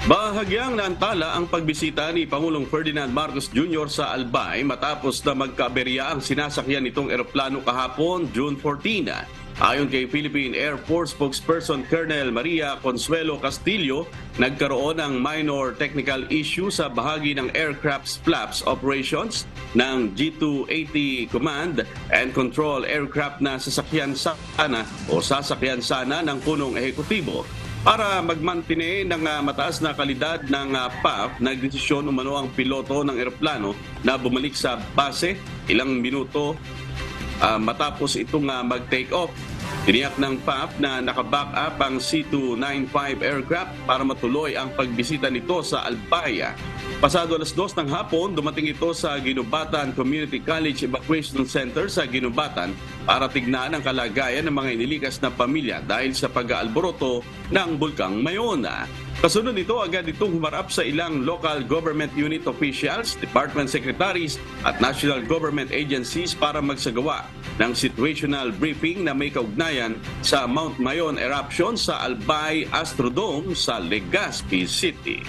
Bahagyang naantala ang pagbisita ni Pangulong Ferdinand Marcos Jr. sa Albay matapos na magkaaberya ang sinasakyan nitong eroplano kahapon, June 14. Ayon kay Philippine Air Force spokesperson Colonel Maria Consuelo Castillo, nagkaroon ng minor technical issue sa bahagi ng aircraft flaps operations ng G280 Command and Control aircraft na sasakyan sana ng punong ehekutibo. Para magmantine ng mataas na kalidad ng PAF, nagdesisyon umano ang piloto ng eroplano na bumalik sa base ilang minuto matapos itong mag-take off. Tiniyak ng PAF na nakaback up ang C295 aircraft para matuloy ang pagbisita nito sa Albay. Pasado alas 2 ng hapon, dumating ito sa Ginubatan Community College Evacuation Center sa Ginubatan para tignan ang kalagayan ng mga inilikas na pamilya dahil sa pag-aalboroto ng Bulkang Mayona. Kasunod nito, agad itong humarap sa ilang local government unit officials, department secretaries at national government agencies para magsagawa ng situational briefing na may kaugnayan sa Mount Mayon eruption sa Albay Astrodome sa Legazpi City.